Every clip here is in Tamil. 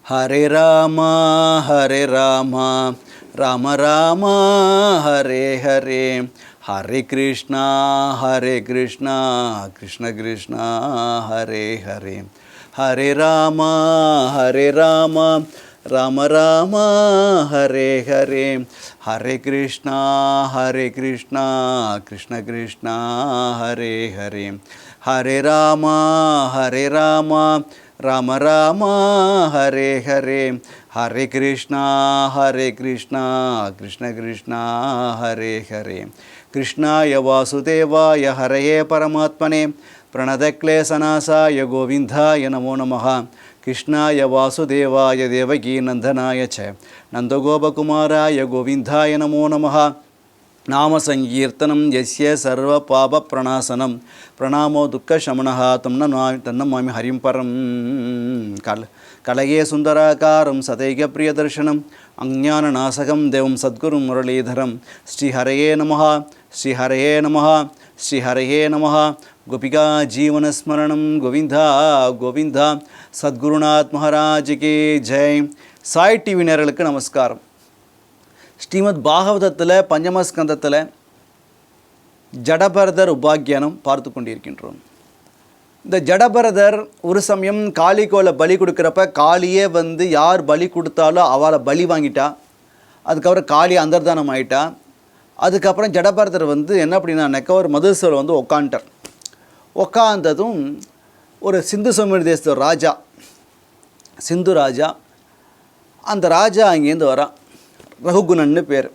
ஹரே ராமா ஹரே ராமா ராம ராமா ஹரே ஹரே ஹரே கிருஷ்ணா கிருஷ்ண கிருஷ்ணா ஹரே ஹரே ஹரே ராமா ராம ராமா ஹரே ஹரே ஹரே கிருஷ்ணா கிருஷ்ண கிருஷ்ணா ஹரே ஹரே ஹரே ராமா ராம ராமா ஹரே ஹரே ஹரே கிருஷ்ணா கிருஷ்ண கிருஷ்ணா ஹரே ஹரே கிருஷ்ணாய வாசுதேவாய ஹரயே பரமாத்மனே பிரணதக்லேசநாசாய கோவிந்தாய நமோ நமः கிருஷ்ணாய வாசுதேவாய தேவகீ நந்தனாய ச நந்தகோபகுமாராய கோவிந்தாய நமோ நமः நாம சங்கீர்த்தனம் யஸ்ய சர்வ பாப பிரணாசனம் பிரணாமோ துக்க சமணஹ தன்னமாமி ஹரிம் பரம் கலயே சுந்தராகாரம் சதைக பிரியதர்ஷனம் அஞ்ஞான நாசகம் தேவம் சத்குரு முரளீதரம் ஸ்ரீஹரயே நமஹ ஸ்ரீஹரயே நமஹ ஸ்ரீஹரயே நமஹ கோபிகா ஜீவனஸ்மரணம் கோவிந்தா கோவிந்தா சத்குருநாத் மகாராஜ் கி ஜெய். சாய் டிவி நேயர்களுக்கு நமஸ்காரம். ஸ்ரீமத் பாகவதத்தில் பஞ்சமஸ்கந்தத்தில் ஜடபரதர் உபாக்கியானம் பார்த்து கொண்டிருக்கின்றோம். இந்த ஜடபரதர் ஒரு சமயம் காளிக்கோளை பலி கொடுக்குறப்ப காளியே வந்து யார் பலி கொடுத்தாலோ அவளை பலி வாங்கிட்டா. அதுக்கப்புறம் காளி அந்தர்தானம் ஆகிட்டா. அதுக்கப்புறம் ஜடபரதர் வந்து என்ன அப்படின்னாக்க ஒரு மதுசூரில் வந்து உக்காண்டார். உக்காந்ததும் ஒரு சிந்து சமவெளி தேசத்து ராஜா, சிந்து ராஜா, அந்த ராஜா அங்கேருந்து வரான். ரகுகுணன்னு பேர்.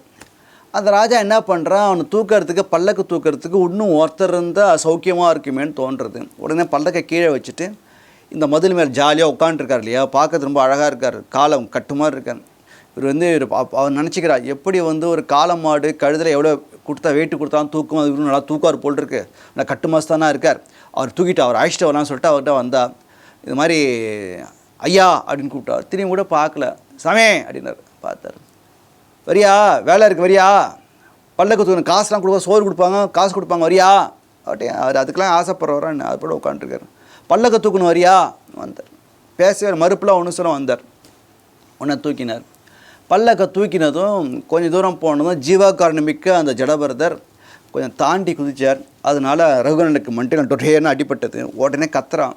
அந்த ராஜா என்ன பண்ணுறான், அவனை தூக்கிறதுக்கு பல்லக்கு தூக்கிறதுக்கு இன்னும் ஒருத்தர் இருந்தால் சௌக்கியமாக இருக்குமேன்னு தோன்றுறது. உடனே பல்லக்கை கீழே வச்சுட்டு இந்த மதில் மேலே ஜாலியாக உட்காந்துருக்கார் இல்லையா, பார்க்கறது ரொம்ப அழகாக இருக்கார், காலம் கட்டு மாதிரி இருக்கார். இவர் வந்து அவர் நினச்சிக்கிறார், எப்படி வந்து ஒரு காளை மாடு கழுதில் எவ்வளோ கொடுத்தா வெயிட்டு கொடுத்தாலும் தூக்கும், அது இவரும் நல்லா தூக்கார் போல் இருக்கு, நல்லா கட்டு மாஸ்தானா இருக்கார். அவர் தூக்கிட்டு அவர் அழைச்சிட்டு வரலான்னு சொல்லிட்டு அவர்கிட்ட வந்தால் இது மாதிரி ஐயா அப்படின்னு கூப்பிட்டார். திரும்பி கூட பார்க்கல. சாமே அப்படின்னார். பார்த்தார். வரியா, வேலை இருக்குது வரியா, பல்லக்கு தூக்கணும், காசுலாம் கொடுப்பா, சோறு கொடுப்பாங்க, காசு கொடுப்பாங்க, வரியா அப்படியே. அவர் அதுக்கெல்லாம் ஆசைப்படுறவரான்னு அது கூட உட்காந்துருக்காரு. பல்லக்க தூக்கணும் வரியா வந்தார். பேசுவார், மறுப்புலாம் ஒன்று சொல்ல வந்தார். உன்னை தூக்கினார். பல்லக்க தூக்கினதும் கொஞ்சம் தூரம் போனதும் ஜீவாகாரணம் மிக்க அந்த ஜடபரதர் கொஞ்சம் தாண்டி குதிச்சார். அதனால் ரகுகணனுக்கு மண்டிகள் டொட்டேன்னு அடிப்பட்டது. உடனே கத்துறான்,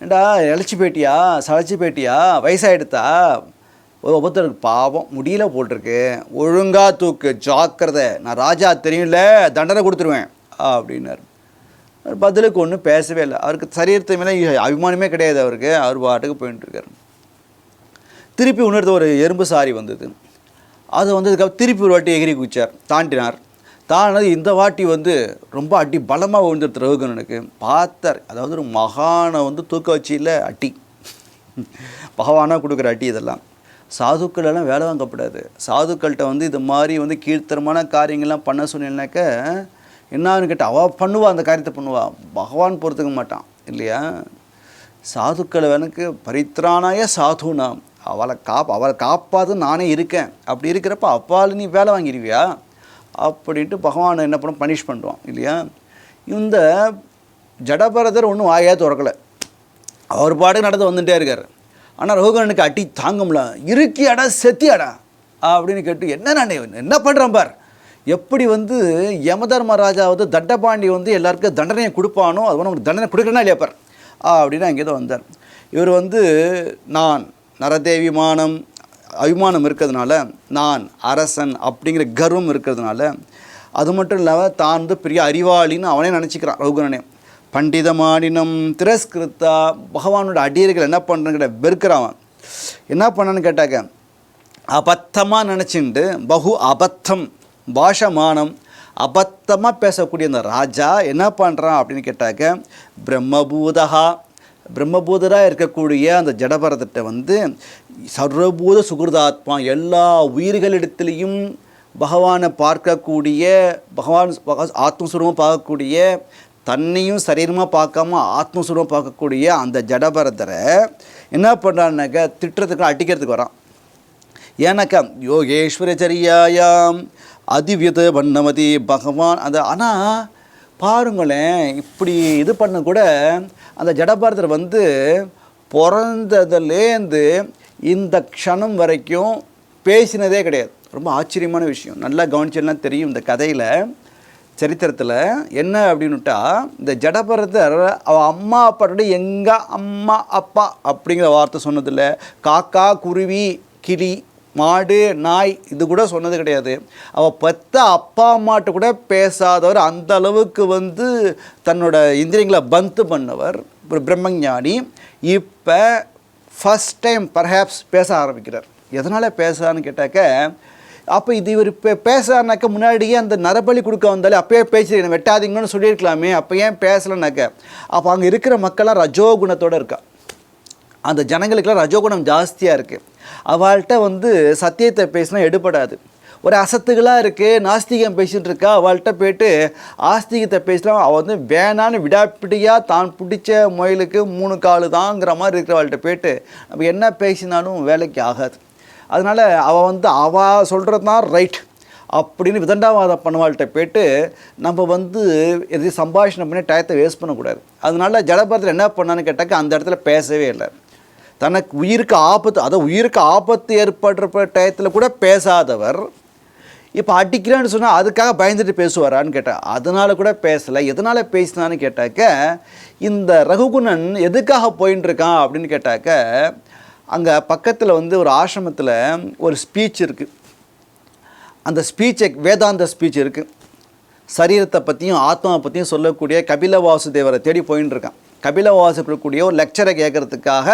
ஏண்டா இழைச்சி போயிட்டியா, சளைச்சி போயிட்டியா, வயசாகிடுத்தா, ஒவ்வொருத்தருக்கு பாவம் முடியல போட்டிருக்கு, ஒழுங்காக தூக்கு, ஜாக்கிரதை, நான் ராஜா தெரியும்ல, தண்டனை கொடுத்துருவேன் அப்படின்னார். பதிலுக்கு ஒன்றும் பேசவே இல்லை. அவருக்கு சரீரத்தை மேலே அபிமானமே கிடையாது அவருக்கு. அவர் பாட்டுக்கு போயிட்டுருக்கார். திருப்பி இன்னொருத்த ஒரு எறும்பு சாரி வந்தது. அது வந்ததுக்கப்புறம் திருப்பி ஒரு வாட்டி எகிரி குதிச்சார், தாண்டினார். தாண்டினது இந்த வாட்டி வந்து ரொம்ப அடி பலமாக விழுந்துருது ரகுகணனுக்கு. பார்த்தார், அதாவது ஒரு மகானை வந்து தூக்க வச்சியில் அட்டி, பகவானாக கொடுக்குற அட்டி. இதெல்லாம் சாதுக்களெல்லாம் வேலை வாங்கப்படாது. சாதுக்கள்கிட்ட வந்து இது மாதிரி வந்து கீழ்த்தரமான காரியங்கள்லாம் பண்ண சொன்னீங்கன்னாக்க என்னான்னு கேட்டால் அவள் பண்ணுவா, அந்த காரியத்தை பண்ணுவா, பகவான் பொறுத்துக்க மாட்டான் இல்லையா. சாதுக்களை எனக்கு பரித்ராணாய சாதுனா, அவளை காப்பாது நானே இருக்கேன். அப்படி இருக்கிறப்ப அப்பால் நீ வேலை வாங்கிடுவியா அப்படின்ட்டு பகவான் என்ன பண்ண பனிஷ் பண்ணுவான் இல்லையா. இந்த ஜடபரதர் ஒன்றும் வாயா திறக்கலை, அவர் பாட்டுக்கு நடந்து வந்துகிட்டே இருக்கார். ஆனால் ரகுகணனுக்கு அடி தாங்கம்ல, இருக்கியாடா செத்தியாடா அப்படின்னு கேட்டு என்ன பண்ணுறான் பார், எப்படி வந்து யமதர்மராஜா வந்து தண்டபாண்டி வந்து எல்லாருக்கும் தண்டனையை கொடுப்பானோ அது வந்து அவனுக்கு தண்டனை கொடுக்கறனா இல்லையா பார் அப்படின்னு அங்கேதான் வந்தார். இவர் வந்து நான் நரதேவி அபிமானம் இருக்கிறதுனால, நான் அரசன் அப்படிங்கிற கர்வம் இருக்கிறதுனால, அது மட்டும் இல்லாமல் தான் வந்து பெரிய அறிவாளின்னு அவனே நினச்சிக்கிறான் ரகுகணனே. பண்டிதமானினம் திரஸ்கிருத்தா, பகவானோட அடியர்கள் என்ன பண்ணுறன்னு வெறுக்கிறான். என்ன பண்ணான்னு கேட்டாக்க அபத்தமாக நினச்சிண்டு பகு அபத்தம் பாஷமானம், அபத்தமாக பேசக்கூடிய அந்த ராஜா என்ன பண்ணுறான் அப்படின்னு கேட்டாக்க பிரம்மபூதராக இருக்கக்கூடிய அந்த ஜடபரதத்தை வந்து சர்வபூத சுகிருதாத்மா, எல்லா உயிர்களிடத்துலேயும் பகவானை பார்க்கக்கூடிய, பகவான் ஆத்மஸ்வரூபமாக பார்க்கக்கூடிய, தன்னையும் சரீரமாக பார்க்காம ஆத்மஸ்வரூபமாக பார்க்கக்கூடிய அந்த ஜடபரதரை என்ன பண்ணுறான்னாக்க திட்டுறதுக்கு அடிக்கிறதுக்கு வரான். ஏன்னாக்கா யோகேஸ்வரச்சரியாயாம் அதிவியத வண்ணமதி பகவான் அந்த. ஆனால் பாருங்களேன், இப்படி இது பண்ண கூட அந்த ஜடபாரதர் வந்து பிறந்ததுலேருந்து இந்த க்ஷணம் வரைக்கும் பேசினதே கிடையாது. ரொம்ப ஆச்சரியமான விஷயம். நல்லா கவனிச்செல்லாம் தெரியும் இந்த கதையில், சரித்திரத்தில் என்ன அப்படின்னுட்டா, இந்த ஜடபரதர் அவள் அம்மா அப்பாட்டோட எங்கள் அம்மா அப்பா அப்படிங்கிற வார்த்தை சொன்னதில்லை. காக்கா, குருவி, கிளி, மாடு, நாய் இது கூட சொன்னது கிடையாது. அவள் பெத்த அப்பா அம்மாட்ட கூட பேசாதவர், அந்த அளவுக்கு வந்து தன்னோட இந்திரியங்களை பந்து பண்ணவர் ஒரு பிரம்மஞானி. இப்போ ஃபஸ்ட் டைம் பர்ஹாப்ஸ் பேச ஆரம்பிக்கிறார். எதனால் பேசுகிறான்னு கேட்டாக்க, அப்போ இது இவர் இப்போ பேசுகிறாருனாக்க முன்னாடியே அந்த நரபலி கொடுக்க வந்தாலே அப்போயே பேசி வெட்டாதீங்கன்னு சொல்லியிருக்கலாமே, அப்போ ஏன் பேசலைனாக்க, அப்போ அங்கே இருக்கிற மக்கள்லாம் ரஜோகுணத்தோடு இருக்கா. அந்த ஜனங்களுக்கெல்லாம் ரஜோகுணம் ஜாஸ்தியாக இருக்குது. அவள்கிட்ட வந்து சத்தியத்தை பேசினா எடுபடாது. ஒரு அசத்துகளாக இருக்குது, நாஸ்திகம் பேசிகிட்டு இருக்கா. அவள்கிட்ட போய்ட்டு ஆஸ்திகத்தை பேசலாம், அவள் வந்து வேணான்னு விடாப்பிடியாக தான் பிடிச்ச முயலுக்கு 3 காலு தாங்கிற மாதிரி இருக்கிறவள்கிட்ட போய்ட்டு நம்ம என்ன பேசினாலும் வேலைக்கு ஆகாது. அதனால் அவள் வந்து அவள் சொல்கிறது தான் ரைட் அப்படின்னு விதண்டாவாதம் பண்ணவாள்கிட்ட போய்ட்டு நம்ம வந்து எதையும் சம்பாஷணம் பண்ணி டயத்தை வேஸ்ட் பண்ணக்கூடாது. அதனால ஜடபரதர் என்ன பண்ணான்னு கேட்டாக்க, அந்த இடத்துல பேசவே இல்லை. தனக்கு உயிருக்கு ஆபத்து, அதாவது உயிருக்கு ஆபத்து ஏற்படுற டயத்தில் கூட பேசாதவர் இப்போ அடிக்கிறான்னு சொன்னால் அதுக்காக பயந்துட்டு பேசுவாரான்னு கேட்டால் அதனால் கூட பேசலை. எதனால் பேசினான்னு கேட்டாக்க, இந்த ரகுகுணன் எதுக்காக போயின்னு இருக்கான் அப்படின்னு கேட்டாக்க, அங்கே பக்கத்தில் வந்து ஒரு ஆசிரமத்தில் ஒரு ஸ்பீச் இருக்குது. அந்த ஸ்பீச்சை வேதாந்த ஸ்பீச் இருக்குது. சரீரத்தை பற்றியும் ஆத்மாவை பற்றியும் சொல்லக்கூடிய கபில வாசுதேவரை தேடி போயின்னு இருக்கான். கபில வாசுதேவக்கூடிய ஒரு லெக்சரை கேட்குறதுக்காக,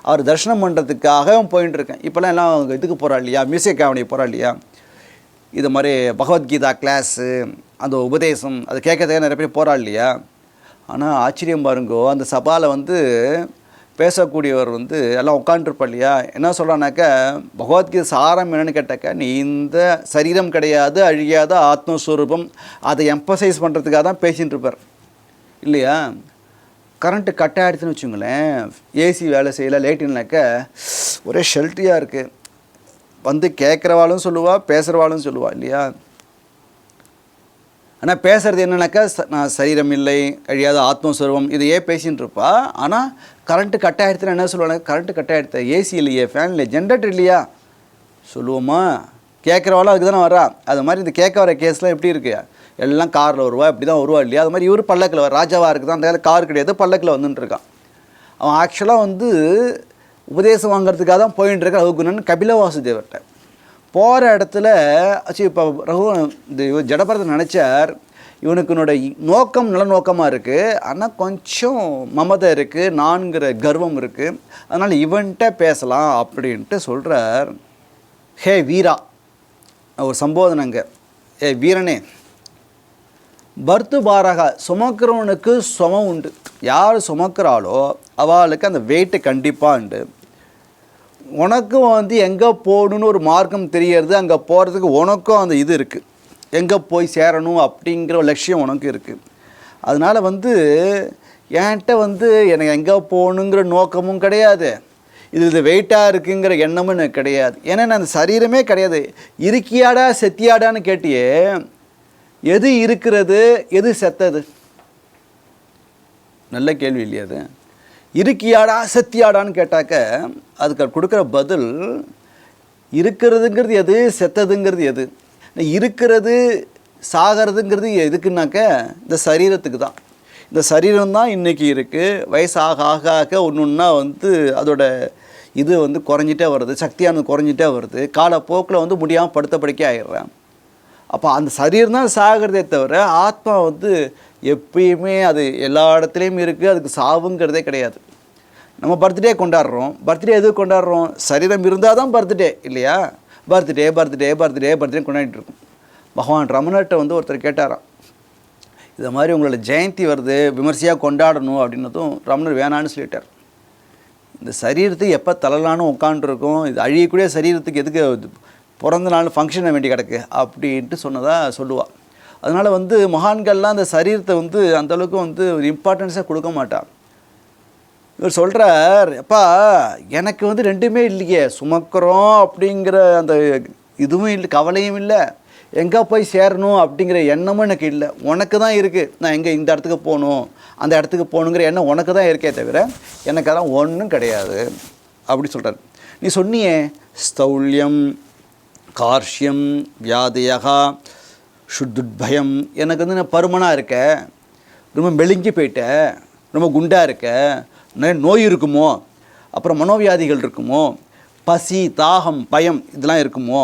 அவர் தரிசனம் பண்ணுறதுக்காக போயின்னு இருக்கேன். இப்போலாம் எல்லாம் இதுக்கு போகிறா இல்லையா, மியூசிக் காவணி போகிறா இல்லையா, இது மாதிரி பகவத்கீதா கிளாஸு, அந்த உபதேசம் அது கேட்கறதுக்காக நிறைய பேர் போகிறா இல்லையா. ஆனால் ஆச்சரியம் பாருங்கோ, அந்த சபாவில் வந்து பேசக்கூடியவர் வந்து எல்லாம் உட்காந்துருப்பா இல்லையா. என்ன சொல்கிறானாக்கா, பகவத்கீதை சாரம் என்னென்னு கேட்டாக்கா, நீ இந்த சரீரம் கிடையாது, அழியாத ஆத்மஸ்வரூபம், அதை எம்பசைஸ் பண்ணுறதுக்காக தான் பேசிகிட்டு இருப்பார் இல்லையா. கரண்ட்டு கட் ஆகிடுச்சுன்னு வச்சுங்களேன், ஏசி வேலை செய்யலை, லேட்டுனாக்கா ஒரே ஷெல்ட்ரியாக இருக்குது. வந்து கேட்குறவாளும் சொல்லுவாள், பேசுகிறவாளும் சொல்லுவாள் இல்லையா. ஆனால் பேசுகிறது என்னன்னாக்கா, நான் சரீரம் இல்லை, அழியாத ஆத்மஸ்வரூபம் இதையே பேசின்னு இருப்பா. ஆனால் கரண்ட்டு கட் ஆகிடுச்சுன்னா என்ன சொல்லுவாங்க, கரண்ட்டு கட் ஆகிடுத்த, ஏசி இல்லையே, ஃபேன் இல்லை, ஜென்ரேட்டர் இல்லையா சொல்லுவோமா. கேட்குறவாளும் அதுக்கு தானே வரா. அது மாதிரி இந்த கேட்க வர கேஸ்லாம் எப்படி இருக்குது, எல்லாம் காரில் வருவா, இப்படி தான் வருவா இல்லையா. அது மாதிரி இவர் பல்லக்கில் வர ராஜாவாக இருக்குது, அந்த காலம் கார் கிடையாது, பல்லக்கில் வந்துட்டுருக்கான். அவன் ஆக்சுவலாக வந்து உபதேசம் வாங்கிறதுக்காக தான் போயின்னு இருக்க ரகுகுணன் கபில வாசுதேவர்கிட்ட. போகிற இடத்துல இப்போ இந்த ஜடபரதர் நினச்சார், இவனுக்குனோட நோக்கம் நல்ல நோக்கமாக இருக்குது, ஆனால் கொஞ்சம் மமதை இருக்குது, நான்கிற கர்வம் இருக்குது, அதனால் இவன்கிட்ட பேசலாம் அப்படின்ட்டு சொல்கிறார். ஹே வீரா, ஒரு சம்போதனைங்க, ஏ வீரனே, பர்த்து பாரகா, சுமக்கிறவனுக்கு சுமம் உண்டு. யார் சுமக்கிறாளோ அவளுக்கு அந்த வெயிட்டு கண்டிப்பாக உண்டு. உனக்கும் வந்து எங்கே போகணுன்னு ஒரு மார்க்கம் தெரியறது, அங்கே போகிறதுக்கு உனக்கும் அந்த இது இருக்குது, எங்கே போய் சேரணும் அப்படிங்கிற ஒரு லட்சியம் உனக்கு இருக்குது. அதனால் வந்து என்கிட்ட வந்து எனக்கு எங்கே போகணுங்கிற நோக்கமும் கிடையாது, இது வெயிட்டாக இருக்குங்கிற எண்ணமும் எனக்கு கிடையாது. ஏன்னா நான் அந்த சரீரமே கிடையாது. இருக்கியாடா செத்தியாடான்னு கேட்டியே, எது இருக்கிறது எது செத்தது, நல்ல கேள்வி இல்லையா அது. இருக்கியாடா செத்தியாடான்னு கேட்டாக்க அதுக்கு கொடுக்குற பதில், இருக்கிறதுங்கிறது எது, செத்ததுங்கிறது எது. இருக்கிறது சாகிறதுங்கிறது எதுக்குன்னாக்க இந்த சரீரத்துக்கு தான். இந்த சரீரம் தான் இன்றைக்கி இருக்குது. வயசாக ஆக ஆக ஒன்று ஒன்றா வந்து அதோட இது வந்து குறைஞ்சிட்டே வருது, சக்தியானது குறைஞ்சிட்டே வருது. காலப்போக்கில் வந்து முடியாமல் படுத்த படுக்கே ஆகிடுறேன். அப்போ அந்த சரீரம் தான் சாகிறதே தவிர ஆத்மா வந்து எப்பயுமே அது எல்லா இடத்துலையும் இருக்குது, அதுக்கு சாவுங்கிறதே கிடையாது. நம்ம பர்த்டே கொண்டாடுறோம், பர்த்டே எது கொண்டாடுறோம், சரீரம் இருந்தால் தான் பர்த்டே இல்லையா. பர்த்டே பர்த்டே பர்த்டே பர்த்டே கொண்டாடிட்டுருக்கோம். பகவான் ரமணர்கிட்ட வந்து ஒருத்தர் கேட்டாராம், இதை மாதிரி உங்களோட ஜெயந்தி வருது விமர்சையாக கொண்டாடணும் அப்படின்னதும் ரமணர் வேணான்னு சொல்லிட்டார். இந்த சரீரத்துக்கு எப்போ தளலான்னு உட்காந்துருக்கோம், இது அழியக்கூடிய சரீரத்துக்கு எதுக்கு பிறந்த நாள் ஃபங்க்ஷனை வேண்டி கிடக்கு அப்படின்ட்டு சொன்னதாக சொல்லுவாள். அதனால் வந்து மகான்கள்லாம் அந்த சரீரத்தை வந்து அந்தளவுக்கு வந்து ஒரு இம்பார்ட்டன்ஸாக கொடுக்க மாட்டான். இவர் சொல்கிறார், எப்பா எனக்கு வந்து ரெண்டுமே இல்லையே, சுமக்கிறோம் அப்படிங்கிற அந்த இதுவும் இல்லை, கவலையும் இல்லை, எங்கே போய் சேரணும் அப்படிங்கிற எண்ணமும் எனக்கு இல்லை. உனக்கு தான் இருக்குது, நான் எங்கே இந்த இடத்துக்கு போகணும் அந்த இடத்துக்கு போகணுங்கிற எண்ணம் உனக்கு தான் இருக்கே தவிர எனக்கு அதெல்லாம் ஒன்றும் கிடையாது அப்படி சொல்கிறார். நீ சொன்னியே ஸ்தௌல்யம் கார்ஷ்யம் வியாதியகா சுத்துத்பயம், எனக்கு வந்து நான் பருமனாக இருக்கேன், ரொம்ப மெலிஞ்சு போயிட்டேன், ரொம்ப குண்டாக இருக்கேன், நிறைய நோய் இருக்குமோ, அப்புறம் மனோவியாதிகள் இருக்குமோ, பசி தாகம் பயம் இதெல்லாம் இருக்குமோ,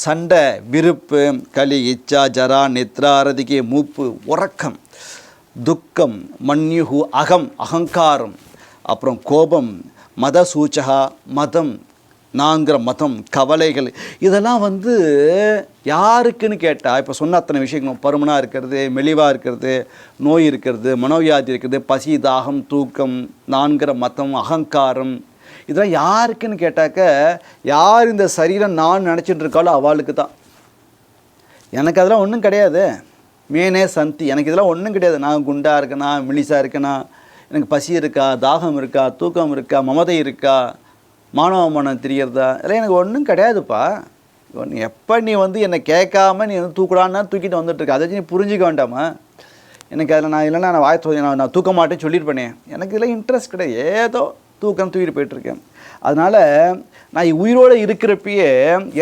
சண்டை விருப்பு கலி இச்சா ஜரா நித்ரா அரதிகை மூப்பு உறக்கம் துக்கம் மன்யுகு அகம் அகங்காரம், அப்புறம் கோபம் மத சூச்சகா மதம் நாங்கிற மதம் கவலைகள், இதெல்லாம் வந்து யாருக்குன்னு கேட்டால் இப்போ சொன்ன அத்தனை விஷயங்களும் பருமனாக இருக்கிறது, மெலிவாக இருக்கிறது, நோய் இருக்கிறது, மனோவியாதி இருக்கிறது, பசி தாகம் தூக்கம் நான்கிற மதம் அகங்காரம், இதெல்லாம் யாருக்குன்னு கேட்டாக்க யார் இந்த சரீரம் நான் நினச்சிட்டு இருக்காளோ அவளுக்கு தான். எனக்கு அதெல்லாம் ஒன்றும் கிடையாது. மேனே சந்தி, எனக்கு இதெல்லாம் ஒன்றும் கிடையாது. நான் குண்டாக இருக்கேனா மெலிசாக இருக்கேனா, எனக்கு பசி இருக்கா தாகம் இருக்கா தூக்கம் இருக்கா மமதை இருக்கா மானவ மனம் தெரியறதா, இதெல்லாம் எனக்கு ஒன்றும் கிடையாதுப்பா. எப்போ நீ வந்து என்னை கேட்காம நீ வந்து தூக்கலான்னா தூக்கிட்டு வந்துட்டுருக்க, அதை நீ புரிஞ்சிக்க வேண்டாமா? எனக்கு அதில் நான் இல்லைன்னா நான் தூக்க மாட்டேன்னு சொல்லியிருப்பேனே, எனக்கு இதில் இன்ட்ரெஸ்ட் கிடையாது, ஏதோ தூக்கம் தூக்கிட்டு போயிட்டுருக்கேன். அதனால் நான் உயிரோடு இருக்கிறப்பயே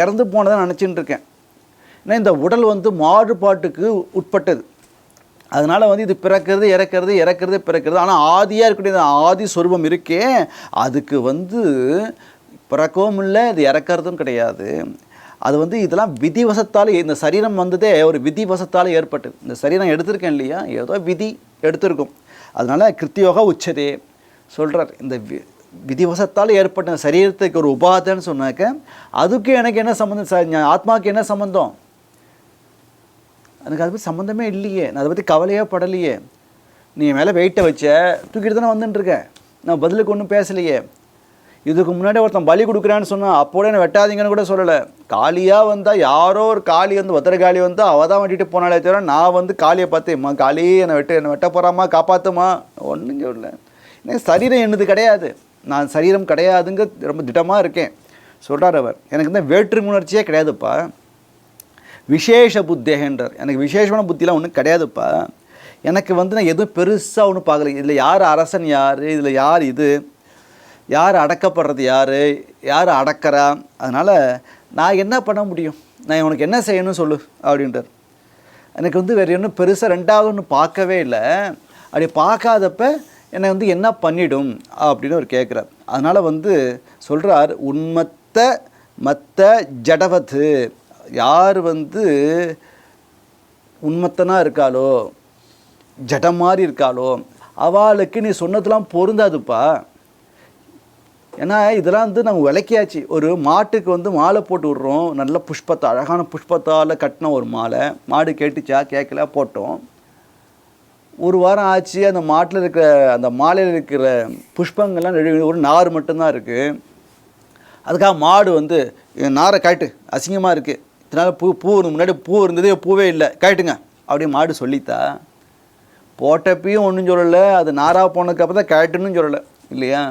இறந்து போனதான் நினச்சிட்டு இருக்கேன். ஏன்னா இந்த உடல் வந்து மாறுபாட்டுக்கு உட்பட்டது. அதனால் வந்து இது பிறக்கிறது இறக்கிறது இறக்கிறது பிறக்கிறது. ஆனால் ஆதியாக இருக்கக்கூடிய ஆதி சொரூபம் இருக்கே, அதுக்கு வந்து பிறக்கவும் இல்லை, இது இறக்கிறதும் கிடையாது. அது வந்து இதெல்லாம் விதிவசத்தால், இந்த சரீரம் வந்ததே ஒரு விதிவசத்தால் ஏற்பட்டது. இந்த சரீரம் எடுத்திருக்கேன் இல்லையா, ஏதோ விதி எடுத்திருக்கும். அதனால் கிருத்தியோகா உச்சதே சொல்கிறார். இந்த விதிவசத்தால் ஏற்பட்ட சரீரத்துக்கு ஒரு உபாதைன்னு சொன்னாக்க அதுக்கு எனக்கு என்ன சம்மந்தம், ஆத்மாவுக்கு என்ன சம்மந்தம்? எனக்கு அதை பற்றி சம்மந்தமே இல்லையே, நான் அதை பற்றி கவலையே படலையே. நீ மேலே வெயிட்டை வச்ச தூக்கிட்டு தானே வந்துட்டுருக்கேன், நான் பதிலுக்கு ஒன்றும் பேசலையே. இதுக்கு முன்னாடி ஒருத்தன் பலி கொடுக்குறான்னு சொன்னால் அப்போட என்ன வெட்டாதீங்கன்னு கூட சொல்லலை. காளியாக வந்தால் யாரோ ஒரு காளி வந்து ஒத்தர காளி வந்தால் அவள் தான் வெட்டிட்டு போனாலே தவிர நான் வந்து காளியை பார்த்தேம்மா காளி என்னை வெட்ட போகிறாமா காப்பாற்றுமா ஒன்றும் சொல்லலை. எனக்கு சரீரம் என்னது கிடையாது, நான் சரீரம் கிடையாதுங்க ரொம்ப திட்டமாக இருக்கேன் சொல்கிறார் அவர். எனக்கு இந்த வேற்று உணர்ச்சியே கிடையாதுப்பா, விசேஷ புத்தேன்றார். எனக்கு விசேஷமான புத்திலாம் ஒன்றும் கிடையாதுப்பா. எனக்கு வந்து நான் எதுவும் பெருசாக ஒன்றும் பார்க்கல. இதில் யார் அரசன் யார், இதில் யார் இது, யார் அடக்கப்படுறது யார், யார் அடக்கிறா, அதனால் நான் என்ன பண்ண முடியும், நான் உனக்கு என்ன செய்யணும்னு சொல்லு அப்படின்றார். எனக்கு வந்து வேறு இன்னும் பெருசாக ரெண்டாவது ஒன்று பார்க்கவே இல்லை. அப்படி பார்க்காதப்ப என்னை வந்து என்ன பண்ணிடும் அப்படின்னு அவர் கேட்குறார். அதனால் வந்து சொல்கிறார், உன்மத்த மத்த ஜடவத்து, யார் வந்து உண்மத்தனாக இருக்காளோ ஜடம் மாதிரி இருக்காளோ அவளுக்கு நீ சொன்னதெல்லாம் பொருந்தாதுப்பா. ஏன்னா இதெல்லாம் வந்து நம்ம விளக்கியாச்சு. ஒரு மாட்டுக்கு வந்து மாலை போட்டு விட்றோம், நல்ல புஷ்பத்தை அழகான புஷ்பத்தால் கட்டின ஒரு மாலை, மாடு கேட்டுச்சா கேட்கல போட்டோம். ஒரு வாரம் ஆச்சு, அந்த மாட்டில் இருக்கிற அந்த மாலையில் இருக்கிற புஷ்பங்கள்லாம் ஒரு நார் மட்டும்தான் இருக்குது. அதுக்காக மாடு வந்து நாரை காட்டு அசிங்கமாக இருக்குது, இதனால் பூ முன்னாடி பூ இருந்தது பூவே இல்லை காட்டுங்க அப்படியே மாடு சொல்லித்தா. போட்டப்பையும் ஒன்றும் சொல்லலை, அது நாராக போனதுக்கப்புறம் தான் காட்டுன்னு சொல்லலை இல்லையா.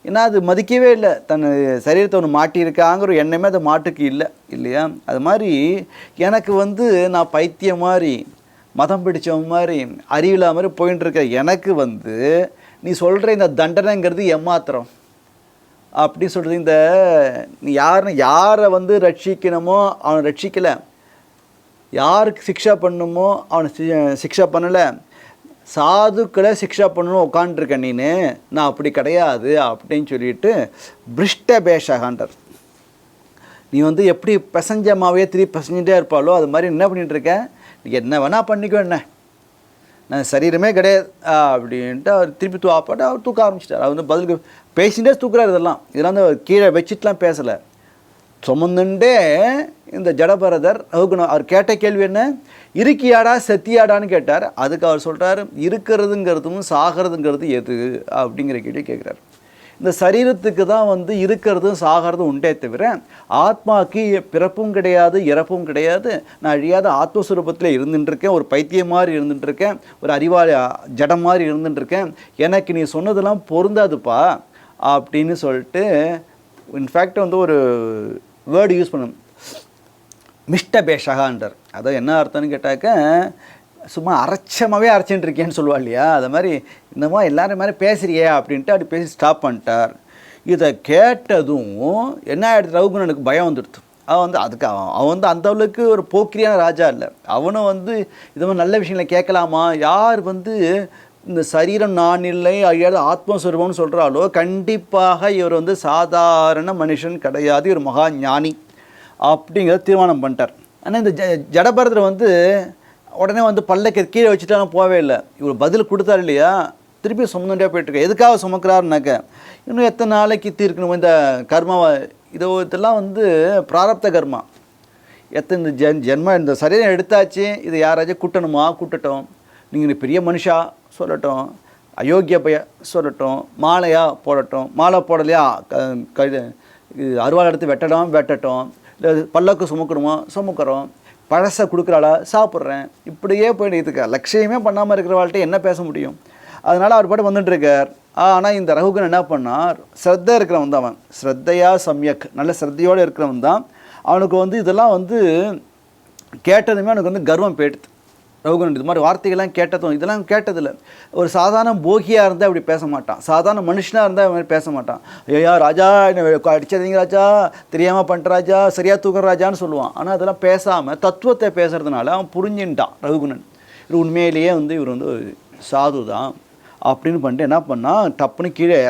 ஏன்னா அது மதிக்கவே இல்லை, தன் சரீரத்தை ஒன்று மாட்டியிருக்காங்கிற ஒரு எண்ணமே அது மாட்டுக்கு இல்லை இல்லையா. அது மாதிரி எனக்கு வந்து நான் பைத்தியம் மாதிரி மதம் பிடிச்சவன் மாதிரி அறிவில்லா மாதிரி போயின்னு இருக்க எனக்கு வந்து நீ சொல்கிற இந்த தண்டனைங்கிறது ஏமாத்திரம் அப்படி சொல்கிறது. இந்த நீ யாரை வந்து ரட்சிக்கணுமோ அவனை ரட்சிக்கலை, யாருக்கு சிக்ஷா பண்ணணுமோ அவனை சிக்ஷா பண்ணலை, சாதுக்களை சிக்ஷா பண்ணணும் உட்காண்ட்ருக்கேன் நீனு, நான் அப்படி கிடையாது அப்படின்னு சொல்லிட்டு பிருஷ்ட பேஷகான்றார். நீ வந்து எப்படி பிசஞ்சமாவே திருப்பி பிசஞ்சிட்டே இருப்பாளோ அது மாதிரி என்ன பண்ணிகிட்டு இருக்க, நீ என்ன வேணால் பண்ணிக்கோ, என்ன நான் சரீரமே கிடையாது அப்படின்ட்டு அவர் திருப்பி தூப்பாட்டு அவர் தூக்க ஆரம்பிச்சிட்டார். அவர் வந்து பதிலுக்கு பேசிகிட்டே தூக்குறாரு. இதெல்லாம் வந்து கீழே வச்சுட்டுலாம் பேசலை, சுமந்துண்டே இந்த ஜடபரதர் அவர் கேட்ட கேள்வி என்ன, இருக்கியாடா செத்தியாடான்னு கேட்டார். அதுக்கு அவர் சொல்கிறார், இருக்கிறதுங்கிறதும் சாகிறதுங்கிறது எது அப்படிங்கிற கேள்வி கேட்குறாரு. இந்த சரீரத்துக்கு தான் வந்து இருக்கிறதும் சாகிறதும் உண்டே தவிர ஆத்மாவுக்கு பிறப்பும் கிடையாது இறப்பும் கிடையாது. நான் அழியாத ஆத்மஸ்வரூபத்தில் இருந்துட்டுருக்கேன், ஒரு பைத்தியம் மாதிரி இருந்துட்டுருக்கேன், ஒரு அறிவாளி ஜடம் மாதிரி இருந்துட்டுருக்கேன், எனக்கு நீ சொன்னதெல்லாம் பொருந்தாதுப்பா அப்படின்னு சொல்லிட்டு இன்ஃபேக்ட் வந்து ஒரு வேர்டு யூஸ் பண்ணணும், மிஷ்டபேஷகான்றார். அதான் என்ன அர்த்தம்னு கேட்டாக்க, சும்மா அரைச்சமாகவே அரைச்சின்னு இருக்கேன்னு சொல்லுவா இல்லையா, அது மாதிரி இன்னமா எல்லாரும் மாதிரி பேசுறியே அப்படின்ட்டு அப்படி பேசி ஸ்டாப் பண்ணிட்டார். இதை கேட்டதும் என்ன ஆகிடுது, ரகுகுணனுக்கு பயம் வந்துடுது. அவன் வந்து அதுக்கு அவன் வந்து அந்த அளவுக்கு ஒரு போக்கிரியான ராஜா இல்லை. அவனும் வந்து இது மாதிரி நல்ல விஷயங்களை கேட்கலாமா, யார் வந்து இந்த சரீரம் நான் இல்லை அழியாத ஆத்மஸ்வரூபம்னு சொல்கிறாலோ கண்டிப்பாக இவர் வந்து சாதாரண மனுஷன் கிடையாது, இவர் மகா ஞானி அப்படிங்கிறத தீர்மானம் பண்ணிட்டார். ஆனால் இந்த ஜடபரதர் வந்து உடனே வந்து பல்லக்கு கீழே வச்சுட்டாலும் போவே இல்லை. இவர் பதில் கொடுத்தாரு இல்லையா, திருப்பி சுமந்துட்டே போயிட்டுருக்க. எதுக்காக சுமக்கிறாருனாக்க, இன்னும் எத்தனை நாளைக்கு தீர்க்கணும் இந்த கர்மாவை, இதெல்லாம் வந்து பிராரப்த கர்மா. இந்த ஜென்மம் இந்த சரீரம் எடுத்தாச்சு, இது யாராச்சும் கூட்டணுமா கூட்டட்டும், நீங்கள் பெரிய மனுஷா சொல்லட்டும், அயோக்கிய பைய சொல்லட்டும், மாலையாக போடட்டும், மாலை போடலையா அருவாள் எடுத்து வெட்டட்டும், இல்லை பல்லக்கு சுமக்கணுமோ சுமக்கிறோம், பழசை கொடுக்குறாளா சாப்பிட்றேன், இப்படியே போய்ட்டு இதுக்கு லட்சியமே பண்ணாமல் இருக்கிறவாள்கிட்ட என்ன பேச முடியும். அதனால் அவர் பாட்டு வந்துட்டுருக்கார். ஆனால் இந்த ரகுகன் என்ன பண்ணார், ஸ்ரத்தை இருக்கிறவன் தான் அவன், ஸ்ரத்தையா சம்யக், நல்ல ஸ்ரத்தையோடு இருக்கிறவன் தான். அவனுக்கு வந்து இதெல்லாம் வந்து கேட்டதுமே அவனுக்கு வந்து கர்வம் போயிடுது. ரகுகன் இது மாதிரி வார்த்தைகள்லாம் கேட்டதும் இதெல்லாம் கேட்டதில்லை. ஒரு சாதாரண போகியாக இருந்தால் அப்படி பேச மாட்டான், சாதாரண மனுஷனாக இருந்தால் அது மாதிரி பேச மாட்டான். ஐயா ராஜா என்ன அடிச்சதிங்க ராஜா, தெரியாமல் பண்ணிட்ட ராஜா, சரியாக தூக்குற ராஜான்னு சொல்லுவான். ஆனால் அதெல்லாம் பேசாமல் தத்துவத்தை பேசுகிறதுனால அவன் புரிஞ்சுட்டான் ரகுகுணன், இது உண்மையிலேயே வந்து இவர் வந்து சாது தான் அப்படின்னு பண்ணிட்டு என்ன பண்ணால், டப்புன்னு கீழே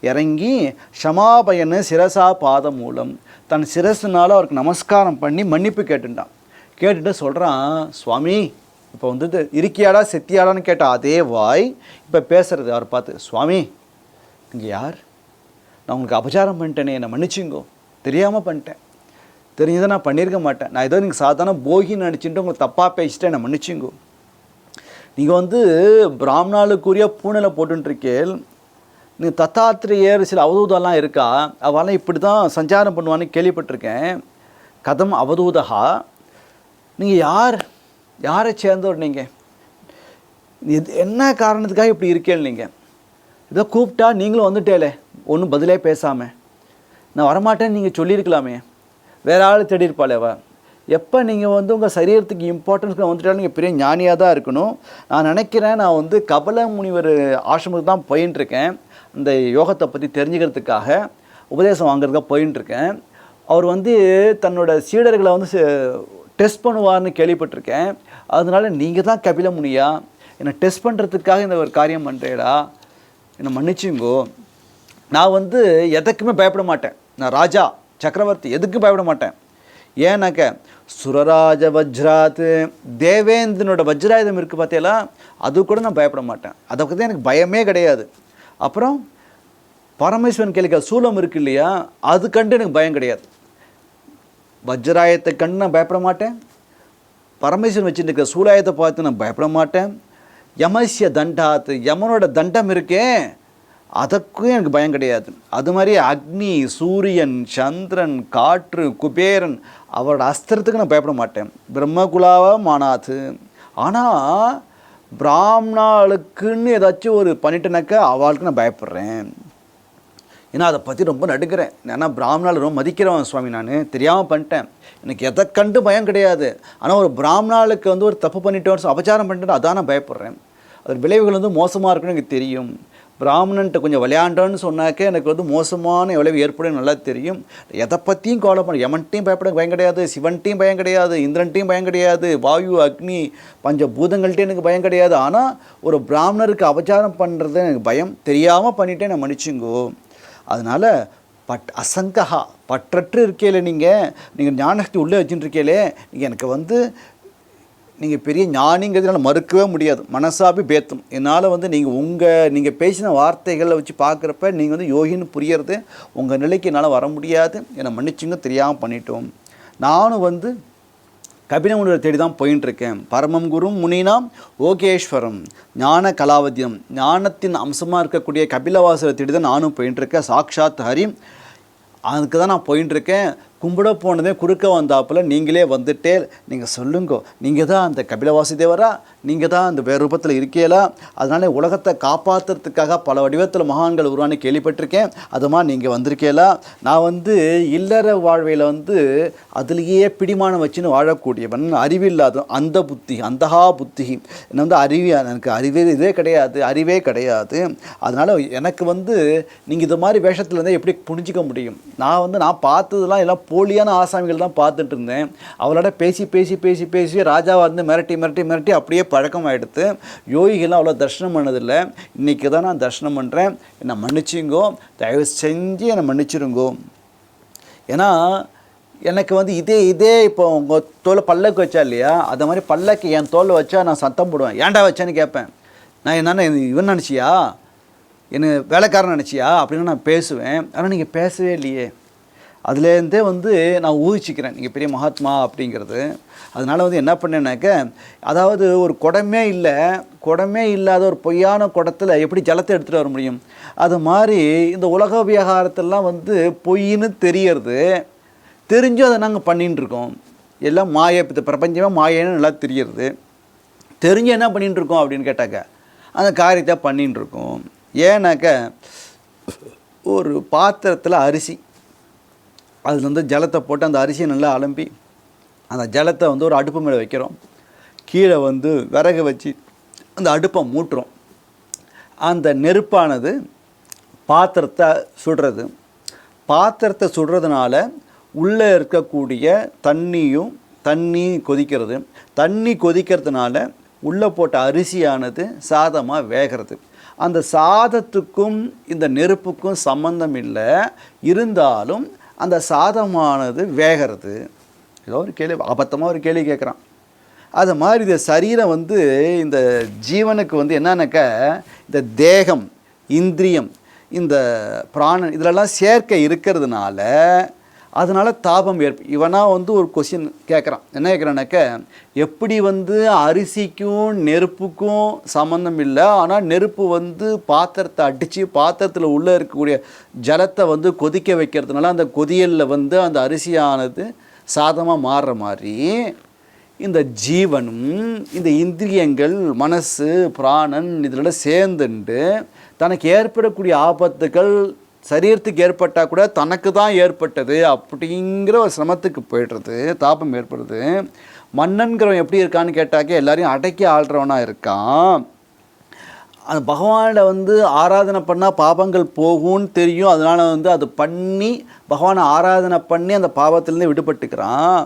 இறங்கி ஷமாபயன்னு சிரசா பாதம் மூலம் தன் சிரசுனால அவருக்கு நமஸ்காரம் பண்ணி மன்னிப்பு கேட்டுட்டு சொல்கிறான், சுவாமி இப்போ வந்து இருக்கியாடா செத்தியாடான்னு கேட்டால் அதே வாய் இப்போ பேசுகிறது அவர் பார்த்து, சுவாமி இங்கே யார், நான் உங்களுக்கு அபச்சாரம் பண்ணிட்டேனே, என்னை மன்னிச்சிங்கோ, தெரியாமல் பண்ணிட்டேன், தெரிஞ்சதை நான் பண்ணியிருக்க மாட்டேன், நான் ஏதோ நீங்கள் சாதாரண போகின்னு நினச்சிட்டு உங்களுக்கு தப்பாக பேசிட்டேன், என்னை மன்னிச்சிங்கோ. நீங்கள் வந்து பிராமணாளுக்குரிய பூனலை போட்டுருக்கேள், நீங்கள் தத்தாத்திரேயர் சில அவதூதெல்லாம் இருக்கா, அவெல்லாம் இப்படி தான் சஞ்சாரம் பண்ணுவான்னு கேள்விப்பட்டிருக்கேன். கதம் அவதூதகா, நீங்கள் யாரை சேர்ந்தவர், நீங்கள் இது என்ன காரணத்துக்காக இப்படி இருக்கேள், நீங்கள் இதை கூப்பிட்டா நீங்களும் வந்துட்டேலே ஒன்றும் பதிலே பேசாமல், நான் வரமாட்டேன்னு நீங்கள் சொல்லியிருக்கலாமே, வேறு ஆள் தேடி இருப்பாளே அவ. எப்போ நீங்கள் வந்து உங்கள் சரீரத்துக்கு இம்பார்ட்டன்ஸ் வந்துட்டாலும் நீங்கள் பெரிய ஞானியாக தான் இருக்கணும். நான் நினைக்கிறேன், நான் வந்து கபல முனிவர் ஆசிரமத்துக்கு தான் போயின்ட்டுருக்கேன், அந்த யோகத்தை பற்றி தெரிஞ்சுக்கிறதுக்காக உபதேசம் வாங்குறதுக்காக போயின்ட்டுருக்கேன். அவர் வந்து தன்னோட சீடர்களை வந்து டெஸ்ட் பண்ணுவார்னு கேள்விப்பட்டிருக்கேன். அதனால நீங்கள் தான் கபில முனியா, என்னை டெஸ்ட் பண்ணுறதுக்காக இந்த ஒரு காரியம் பண்ணுறேடா, என்னை மன்னிச்சுங்கோ. நான் வந்து எதுக்குமே பயப்பட மாட்டேன், நான் ராஜா சக்கரவர்த்தி, எதுக்கும் பயப்பட மாட்டேன். ஏன்னாக்க சுரராஜ வஜ்ராத், தேவேந்திரனோட வஜ்ராயுதம் இருக்குது பார்த்தீங்களா, அது கூட நான் பயப்பட மாட்டேன், அதை பற்றி எனக்கு பயமே கிடையாது. அப்புறம் பரமேஸ்வரன் கேள்விக்க சூலம் இருக்கு இல்லையா, அது கண்டு எனக்கு பயம் கிடையாது. வஜ்ராயத்தை கண்டு நான் பயப்பட மாட்டேன், பரமேஸ்வரன் வச்சுட்டு இருக்கிற சூலாயத்தை பார்த்து நான் பயப்பட மாட்டேன். யமஸ்ய தண்டாத், யமனோட தண்டம் இருக்கே அதற்கும் எனக்கு பயம் கிடையாது. அது மாதிரி அக்னி, சூரியன், சந்திரன், காற்று, குபேரன் அவரோட அஸ்திரத்துக்கு நான் பயப்பட மாட்டேன். பிரம்மகுலாவா மானாத்து. ஆனால் பிராமணாளுக்குன்னு ஏதாச்சும் ஒரு பண்ணிட்டேனாக்கா அவளுக்கு நான் பயப்படுறேன். ஏன்னா அதை பற்றி ரொம்ப நடுக்கிறேன். ஏன்னா பிராமணால் ரொம்ப மதிக்கிறவன் சுவாமி, நான் தெரியாமல் பண்ணிட்டேன், எனக்கு எதை கண்டு பயம் கிடையாது. ஆனால் ஒரு பிராமணாளுக்கு வந்து ஒரு தப்பு பண்ணிட்டோம், அபச்சாரம் பண்ணிட்டோம், அதான் நான் பயப்படுறேன். அது விளைவுகள் வந்து மோசமாக இருக்குன்னு எனக்கு தெரியும். பிராமணன்ட்ட கொஞ்சம் விளையாண்டோன்னு சொன்னாக்கே எனக்கு வந்து மோசமான விளைவு ஏற்படும் நல்லா தெரியும். எதை பற்றியும் கவலை பண்ண, யமன்ட்டையும் பயப்பட பயம் கிடையாது, சிவன்ட்டையும் பயம் கிடையாது, இந்திரன்ட்டையும் பயம் கிடையாது, வாயு அக்னி பஞ்சபூதங்கள்ட்டையும் எனக்கு பயம் கிடையாது. ஆனால் ஒரு பிராமணருக்கு அபச்சாரம் பண்ணுறது எனக்கு பயம், தெரியாமல் பண்ணிட்டே நான் மன்னிச்சுங்கோ. அதனால் அசங்கஹா, பற்றற்று இருக்கேலே, நீங்கள் ஞானசக்தி உள்ளே வச்சுட்டு இருக்கேலே, நீங்கள் எனக்கு வந்து நீங்கள் பெரிய ஞானிங்கிறதுனால மறுக்கவே முடியாது. மனசாபி பேத்தும், என்னால் வந்து நீங்கள் பேசின வார்த்தைகளை வச்சு பார்க்குறப்ப நீங்கள் வந்து யோகின்னு புரியறது, உங்கள் நிலைக்கு என்னால் வர முடியாது, என்னை மன்னிச்சுங்க, தெரியாமல் பண்ணிட்டோம். நானும் வந்து கபில தேடி தான் போயின்ட்டுருக்கேன். பரமம் குரும் முனினாம் ஓகேஸ்வரம் ஞான கலாவத்தியம், ஞானத்தின் அம்சமாக இருக்கக்கூடிய கபிலவாசரை தேடி தான் நானும் போயின்ட்டுருக்கேன். சாக்ஷாத் ஹரி, அதுக்கு தான் நான் போயின்ட்டுருக்கேன். கும்பிட போனதே குறுக்க வந்தாப்புல நீங்களே வந்துட்டே நீங்கள் சொல்லுங்கோ, நீங்கள் தான் அந்த கபிலவாசி தேவரா, நீங்கள் தான் அந்த வேறு ரூபத்தில் இருக்கீங்களா, அதனால உலகத்தை காப்பாற்றுறதுக்காக பல வடிவத்தில் மகான்கள் உருவானு கேள்விப்பட்டிருக்கேன், அதுமா நீங்கள் வந்திருக்கீங்களா, நான் வந்து இல்லற வாழ்வையில் வந்து அதுலேயே பிடிமானம் வச்சுன்னு வாழக்கூடியவன், அறிவில்லாத அந்த புத்தி அந்தகா புத்தி, என்ன வந்து எனக்கு இதே கிடையாது, அறிவே கிடையாது, அதனால் எனக்கு வந்து நீங்கள் இது மாதிரி வேஷத்தில் இருந்தால் எப்படி புரிஞ்சிக்க முடியும், நான் பார்த்ததெல்லாம் எல்லாம் போலியான ஆசாமிகள் தான் பார்த்துட்டு இருந்தேன், அவளோட பேசி பேசி பேசி பேசி ராஜாவை வந்து மிரட்டி மிரட்டி மிரட்டி அப்படியே பழக்கமாகிடுது, யோகிகள்லாம் அவ்வளோ தரிசனம் பண்ணதில்லை, இன்றைக்கி தான் நான் தரிசனம் பண்ணுறேன், என்னை மன்னிச்சிங்கோ, தயவு செஞ்சு என்னை மன்னிச்சிருங்கோ, ஏன்னா எனக்கு வந்து இதே இப்போ உங்கள் தோலை பல்லக்கு வச்சா இல்லையா, அதை மாதிரி பல்லக்கு என் தோலை வச்சா நான் சத்தம் போடுவேன், ஏன்டா வச்சேன்னு கேட்பேன், நான் என்னென்ன இவன் நினச்சியா, என்ன வேலைக்காரன் நினச்சியா அப்படின்னு நான் பேசுவேன், ஆனால் நீங்கள் பேசவே இல்லையே, அதுலேருந்தே வந்து நான் ஊகிச்சிக்கிறேன் நீங்கள் பெரிய மகாத்மா அப்படிங்கிறது, அதனால் வந்து என்ன பண்ணேன்னாக்க, அதாவது ஒரு குடமே இல்லாத ஒரு பொய்யான குடத்தில் எப்படி ஜலத்தை எடுத்துகிட்டு வர முடியும், அது மாதிரி இந்த உலக விவகாரத்தெல்லாம் வந்து பொய்ன்னு தெரியறது, தெரிஞ்சும் அதை நாங்கள் பண்ணின்னு இருக்கோம், எல்லாம் மாயை, இப்போ பிரபஞ்சமே மாயன்னு நல்லா தெரியறது, தெரிஞ்சு என்ன பண்ணின்னு இருக்கோம் அப்படின்னு கேட்டாக்க அந்த காரியத்தை பண்ணின்னு இருக்கோம். ஏன்னாக்க ஒரு பாத்திரத்தில் அரிசி, அதில் வந்து ஜலத்தை போட்டு அந்த அரிசியை நல்லா அலம்பி அந்த ஜலத்தை வந்து ஒரு அடுப்பு மேலே வைக்கிறோம், கீழே வந்து விறகு வச்சு அந்த அடுப்பை மூட்டுறோம், அந்த நெருப்பானது பாத்திரத்தை சுடுறது, பாத்திரத்தை சுடுறதுனால உள்ளே இருக்கக்கூடிய தண்ணி கொதிக்கிறது, தண்ணி கொதிக்கிறதுனால உள்ளே போட்ட அரிசியானது சாதமாக வேகிறது, அந்த சாதத்துக்கும் இந்த நெருப்புக்கும் சம்பந்தம் இல்லை, இருந்தாலும் அந்த சாதமானது வேகிறது. ஏதோ ஒரு கேள்வி, அபத்தமாக ஒரு கேள்வி கேட்குறான், அது மாதிரி இந்த சரீரம் வந்து இந்த ஜீவனுக்கு வந்து என்னன்னாக்க இந்த தேகம், இந்திரியம், இந்த பிராணன் இதிலெல்லாம் சேர்க்கை இருக்கிறதுனால அதனால் தாபம் இவனாக வந்து ஒரு கொஸ்டின் கேட்குறான், என்ன கேட்குறான்னாக்க, எப்படி வந்து அரிசிக்கும் நெருப்புக்கும் சம்மந்தம் இல்லை, ஆனால் நெருப்பு வந்து பாத்திரத்தை அடித்து பாத்திரத்தில் உள்ளே இருக்கக்கூடிய ஜலத்தை வந்து கொதிக்க வைக்கிறதுனால அந்த கொதியலில் வந்து அந்த அரிசியானது சாதமாக மாறுற மாதிரி இந்த ஜீவனும் இந்த இந்திரியங்கள் மனசு பிராணன் இதில் சேர்ந்துண்டு தனக்கு ஏற்படக்கூடிய ஆபத்துகள் சரீரத்துக்கு ஏற்பட்டால் கூட தனக்கு தான் ஏற்பட்டது அப்படிங்கிற ஒரு சிரமத்துக்கு போய்டுறது, தாபம் ஏற்படுறது. மன்னன்கிறவன் எப்படி இருக்கான்னு கேட்டாக்க எல்லாரையும் அடக்கி ஆள்றவனாக இருக்கான், அந்த பகவானை வந்து ஆராதனை பண்ணால் பாபங்கள் போகும்னு தெரியும், அதனால் வந்து அது பண்ணி பகவானை ஆராதனை பண்ணி அந்த பாவத்திலேருந்து விடுபட்டுக்கிறான்.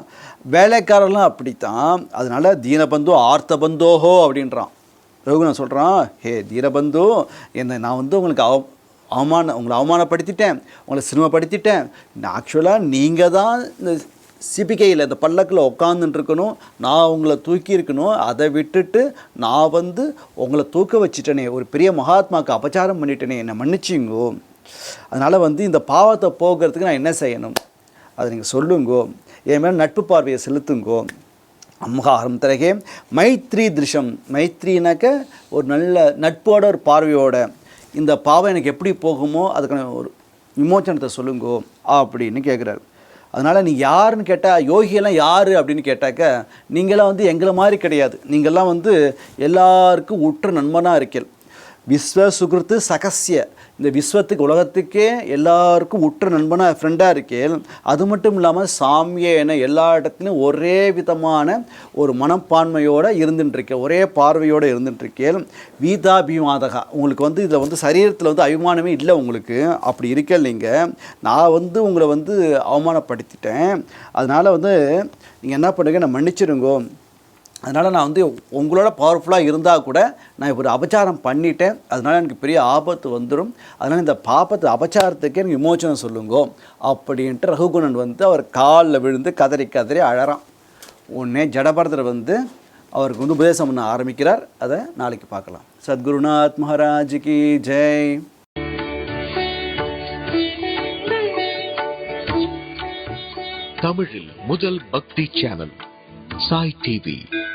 வேலைக்காரர்லாம் அப்படித்தான், அதனால் தீனபந்து ஆர்த்தபந்தோஹோ அப்படின்றான் ரகுநாத் சொல்கிறான், ஹே தீனபந்து, நான் வந்து உங்களுக்கு உங்களை அவமானப்படுத்திட்டேன், உங்களை சிரமப்படுத்திட்டேன், ஆக்சுவலாக நீங்கள் தான் இந்த சிபிகையில் இந்த பல்லக்கில் உட்காந்துட்டுருக்கணும், நான் உங்களை தூக்கியிருக்கணும், அதை விட்டுட்டு நான் வந்து உங்களை தூக்க வச்சுட்டேனே, ஒரு பெரிய மகாத்மாவுக்கு அபச்சாரம் பண்ணிட்டேனே, என்னை மன்னிச்சிங்கோ, அதனால் வந்து இந்த பாவத்தை போகிறதுக்கு நான் என்ன செய்யணும் அதை நீங்கள் சொல்லுங்கோ, என் மேலே நட்பு பார்வையை செலுத்துங்கோ. அம்ஹாரம் தரகே மைத்ரி திருஷம், மைத்ரினாக்க ஒரு நல்ல நட்போட ஒரு பார்வையோட இந்த பாவம் எனக்கு எப்படி போகுமோ அதுக்கான ஒரு விமோச்சனத்தை சொல்லுங்கோ அப்படின்னு கேட்குறாரு. அதனால் நீ யாருன்னு கேட்டால், யோகியெல்லாம் யார் அப்படின்னு கேட்டாக்க, நீங்களாம் வந்து எங்களை மாதிரி கிடையாது, நீங்கள்லாம் வந்து எல்லாருக்கும் உற்ற நண்பனாக இருக்கீள், விஸ்வ சுகிருத்து சகசிய, இந்த விஸ்வத்துக்கு உலகத்துக்கே எல்லாருக்கும் உற்ற நண்பனாக ஃப்ரெண்டாக இருக்கேன், அது மட்டும் இல்லாமல் சாமியேன எல்லா இடத்துலையும் ஒரே விதமான ஒரு மனப்பான்மையோடு இருந்துட்டுருக்கேன், ஒரே பார்வையோடு இருந்துட்டுருக்கேன், வீதாபிமாதகா, உங்களுக்கு வந்து இதில் வந்து சரீரத்தில் வந்து அபிமானமே இல்லை உங்களுக்கு, அப்படி இருக்கேன் நீங்கள், நான் வந்து உங்களை வந்து அவமானப்படுத்திட்டேன், அதனால் வந்து நீங்கள் என்ன பண்ணுங்க, நான் மன்னிச்சிருங்கோ, அதனால் நான் வந்து உங்களோட பவர்ஃபுல்லாக இருந்தால் கூட நான் இப்போ ஒரு அபச்சாரம் பண்ணிட்டேன், அதனால் எனக்கு பெரிய ஆபத்து வந்துடும், அதனால் இந்த அபச்சாரத்துக்கே எனக்கு விமோச்சனம் சொல்லுங்கோ அப்படின்ட்டு ரகுகுணன் வந்து அவர் காலில் விழுந்து கதறி கதறி அழறான். உடனே ஜடபரதர் வந்து அவருக்கு வந்து உபதேசம் பண்ண ஆரம்பிக்கிறார். அதை நாளைக்கு பார்க்கலாம். சத்குருநாத் மகாராஜுக்கு ஜெய். தமிழில் முதல் பக்தி சேனல் சாய் டிவி.